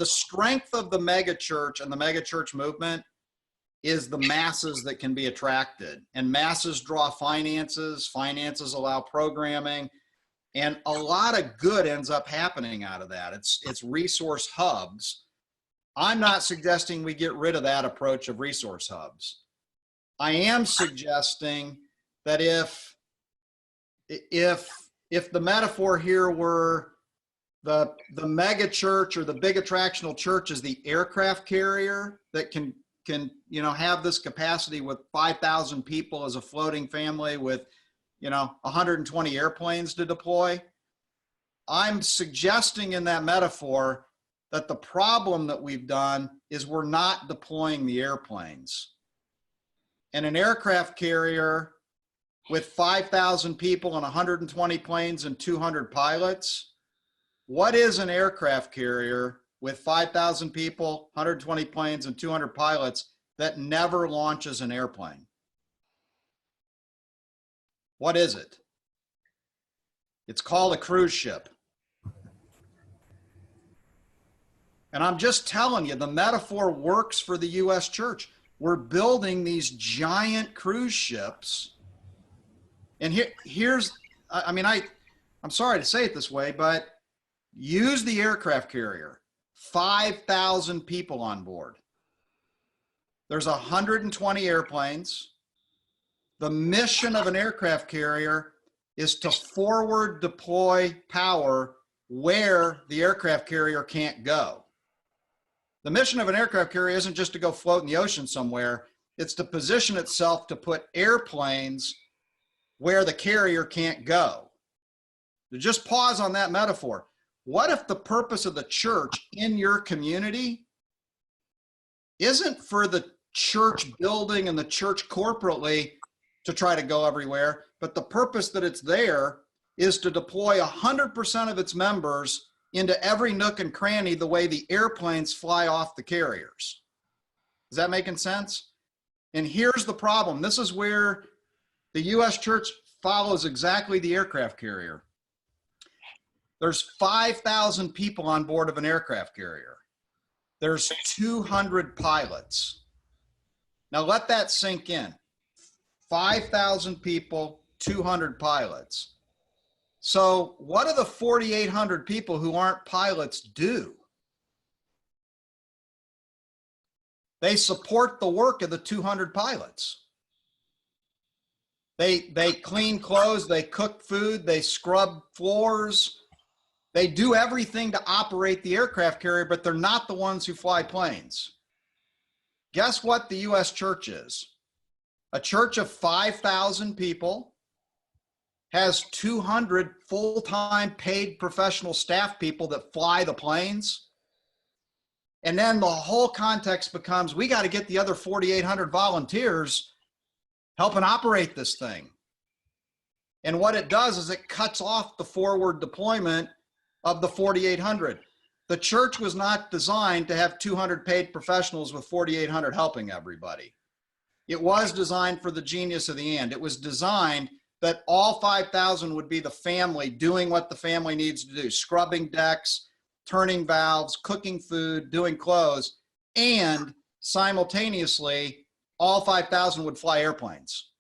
the strength of the mega church and the mega church movement is the masses that can be attracted, and masses draw finances, finances allow programming, and a lot of good ends up happening out of that. It's resource hubs. I'm not suggesting we get rid of that approach of resource hubs. I am suggesting that if the metaphor here were the mega church or the big attractional church is the aircraft carrier that can have this capacity with 5,000 people as a floating family with 120 airplanes to deploy. I'm suggesting in that metaphor that the problem that we've done is we're not deploying the airplanes. And an aircraft carrier with 5,000 people and 120 planes and 200 pilots, what is an aircraft carrier with 5,000 people, 120 planes, and 200 pilots that never launches an airplane? What is it? It's called a cruise ship. And I'm just telling you, the metaphor works for the U.S. church. We're building these giant cruise ships. And I'm sorry to say it this way, but use the aircraft carrier. 5,000 people on board. There's 120 airplanes. The mission of an aircraft carrier is to forward deploy power where the aircraft carrier can't go. The mission of an aircraft carrier isn't just to go float in the ocean somewhere. It's to position itself to put airplanes where the carrier can't go. So just pause on that metaphor. What if the purpose of the church in your community isn't for the church building and the church corporately to try to go everywhere, but the purpose that it's there is to deploy 100% of its members into every nook and cranny the way the airplanes fly off the carriers? Is that making sense? And here's the problem. This is where the U.S. church follows exactly the aircraft carrier. There's 5,000 people on board of an aircraft carrier. There's 200 pilots. Now let that sink in. 5,000 people, 200 pilots. So what do the 4,800 people who aren't pilots do? They support the work of the 200 pilots. They clean clothes, they cook food, they scrub floors. They do everything to operate the aircraft carrier, but they're not the ones who fly planes. Guess what the U.S. church is? A church of 5,000 people has 200 full-time paid professional staff people that fly the planes. And then the whole context becomes, we got to get the other 4,800 volunteers helping operate this thing. And what it does is it cuts off the forward deployment of the 4,800. The church was not designed to have 200 paid professionals with 4,800 helping everybody. It was designed for the genius of the end. It was designed that all 5,000 would be the family doing what the family needs to do, scrubbing decks, turning valves, cooking food, doing clothes, and simultaneously, all 5,000 would fly airplanes.